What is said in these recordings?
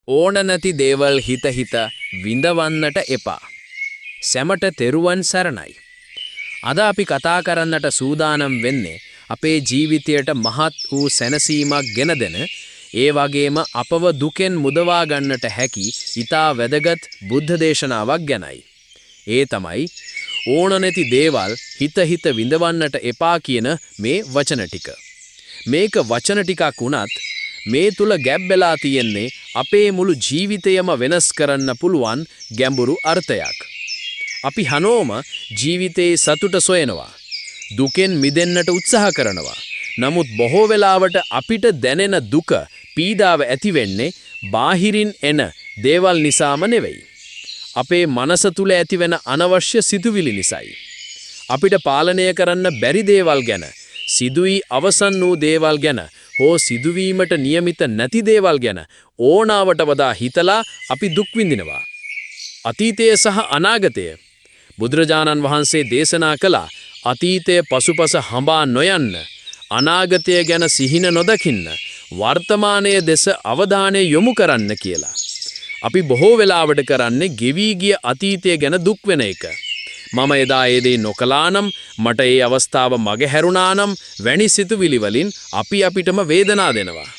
ඕන නැති දේවල් හිත හිත විඳවන්නට එපා. සැමට තෙරුවන් සරණයි. අද අපි කතා කරන්නට සූදානම් වෙන්නේ අපේ ජීවිතයට මහත් වූ සැනසීමක් ගෙන දෙන ඒ වගේම අපව දුකෙන් මුදවා ගන්නට හැකි ඊටා වැදගත් බුද්ධ දේශනාවක් ගැනයි. ඒ තමයි ඕන නැති දේවල් හිත හිත විඳවන්නට එපා කියන මේ වචන ටික. මේක වචන ටිකක් වුණත් මේ තුල ගැබ් වෙලා තියෙන්නේ අපේ මුළු ජීවිතයම වෙනස් කරන්න පුළුවන් ගැඹුරු අර්ථයක්. අපි හැමෝම ජීවිතේ සතුට සොයනවා. දුකෙන් මිදෙන්නට උත්සාහ කරනවා. නමුත් බොහෝ වෙලාවට අපිට දැනෙන දුක, පීඩාව ඇති වෙන්නේ බාහිරින් එන දේවල් නිසාම නෙවෙයි. අපේ මනස තුල ඇතිවෙන අනවශ්‍ය සිතුවිලි නිසායි. අපිට පාලනය කරන්න බැරි දේවල් ගැන, සිදුවී අවසන් වූ දේවල් ගැන හෝ සිදුවීමට නියමිත නැති දේවල් ගැන ඕනාවට වඩා හිතලා අපි දුක් විඳිනවා. අතීතය සහ අනාගතය බුදුරජාණන් වහන්සේ දේශනා කළා අතීතය පසුපස හඹා නොයන්න, අනාගතය ගැන සිහින නොදකින්න, වර්තමානයේ දෙස අවධානය යොමු කරන්න කියලා. අපි බොහෝ වෙලාවට කරන්නේ ගෙවි ගිය අතීතය ගැන දුක් වෙන එක. මම එදා ඒ දේ නොකළා නම්, මට ඒ අවස්ථාව මගහැරුණා නම් වැනි සිතුවිලි වලින් අපි අපිටම වේදනා දෙනවා.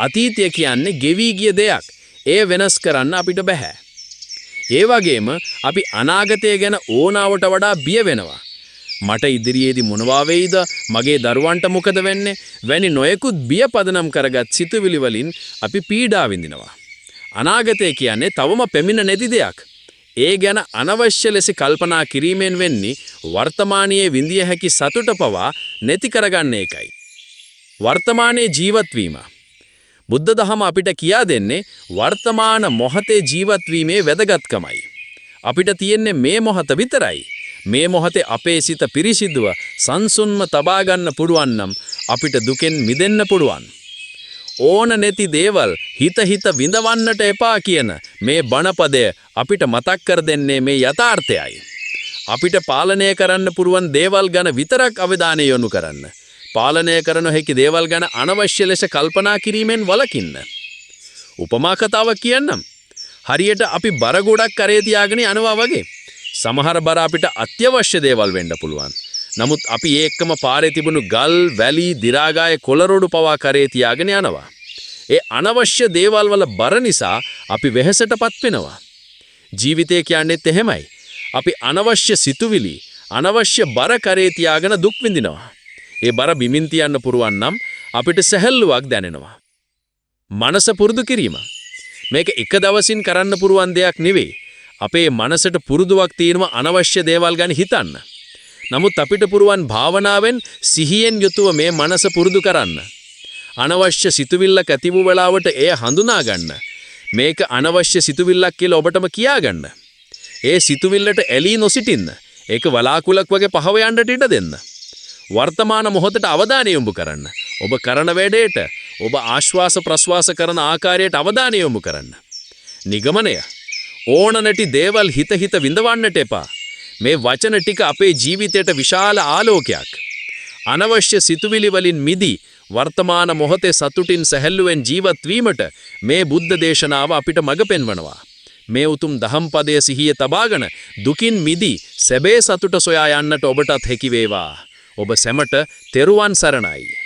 අතීතය කියන්නේ ගෙවි ගිය දෙයක්. ඒ වෙනස් කරන්න අපිට බෑ. ඒ වගේම අපි අනාගතය ගැන ඕනාවට වඩා බිය වෙනවා. මට ඉදිරියේදී මොනවා වෙයිද? මගේ දරුවන්ට මොකද වෙන්නේ? වැනි නොයෙකුත් බිය පදනම් කරගත් සිතුවිලි වලින් අපි පීඩා විඳිනවා. අනාගතය කියන්නේ තවම පැමිණ නැති දෙයක්. ඒ ගැන අනවශ්‍ය ලෙස කල්පනා කිරීමෙන් වෙන්නේ වර්තමානයේ විඳිය හැකි සතුට පවා නැති කරගන්න එකයි. වර්තමානයේ ජීවත් වීම. බුද්ධ දහම අපිට කියා දෙන්නේ වර්තමාන මොහොතේ ජීවත් වීමේ වැදගත්කමයි. අපිට තියෙන්නේ මේ මොහොත විතරයි. මේ මොහොතේ අපේ සිත පිරිසිදුව සංසුන්ව තබා ගන්න පුළුවන් නම් අපිට දුකෙන් මිදෙන්න පුළුවන්. ඕන නැති දේවල් හිත හිත විඳවන්නට එපා කියන මේ බණපදය අපිට මතක් කර දෙන්නේ මේ යථාර්ථයයි. අපිට පාලනය කරන්න පුළුවන් දේවල් ගැන විතරක් අවධානය යොමු කරන්න. පාලනය කරන හැකි දේවල් ගැන අනවශ්‍ය ලෙස කල්පනා කිරීමෙන් වළකින්න. උපමා කතාවක් කියන්නම්. හරියට අපි බර ගොඩක් කරේ තියාගෙන යනවා වගේ. සමහර බර අපිට අත්‍යවශ්‍ය දේවල් වෙන්න පුළුවන්. නමුත් අපි ඒකම පාරේ තිබුණු ගල්, වැලි, දිරාගාය, කොළරොඩු පවා කරේ තියාගෙන යනවා. ඒ අනවශ්‍ය දේවල් වල බර නිසා අපි වෙහෙසටපත් වෙනවා. ජීවිතය කියන්නේත් එහෙමයි. අපි අනවශ්‍ය සිතුවිලි, අනවශ්‍ය බර කරේ තියාගෙන දුක් විඳිනවා. ඒ බර බිමින් තියන්න පුරුවන් නම් අපිට සැහැල්ලුවක් දැනෙනවා. මනස පුරුදු කිරීම. මේක එක දවසින් කරන්න පුරුවන් දෙයක් නෙවෙයි. අපේ මනසට පුරුදුවක් තියෙනවා අනවශ්‍ය දේවල් ගැන හිතන්න. නමුත් අපිට පුරුවන් භාවනාවෙන් සිහියෙන් යුතුව මේ මනස පුරුදු කරන්න. අනවශ්‍ය සිතුවිල්ලක් ඇති වූ වෙලාවට එය හඳුනා ගන්න. මේක අනවශ්‍ය සිතුවිල්ලක් කියලා ඔබටම කියා ගන්න. ඒ සිතුවිල්ලට ඇලී නොසිටින්න. ඒක වලාකුලක් වගේ පහව යන්නට ඉඩ දෙන්න. වර්තමාන මොහොතට අවධානය යොමු කරන්න. ඔබ කරන වැඩේට, ඔබ ආශ්වාස ප්‍රශ්වාස කරන ආකාරයට අවධානය යොමු කරන්න. නිගමනය. ඕන නැති දේවල් හිත හිත විඳවන්නට එපා. මේ වචන ටික අපේ ජීවිතයට විශාල ආලෝකයක්. අනවශ්‍ය සිතුවිලි වලින් මිදී වර්තමාන මොහොතේ සතුටින් සැහැල්ලුවෙන් ජීවත් වීමට මේ බුද්ධ දේශනාව අපිට මඟ පෙන්වනවා. මේ උතුම් දහම් පදයේ සිහිය තබාගෙන දුකින් මිදී සැබෑ සතුට සොයා යන්නට ඔබටත් හැකි වේවා. ඔබ සැමට තෙරුවන් සරණයි.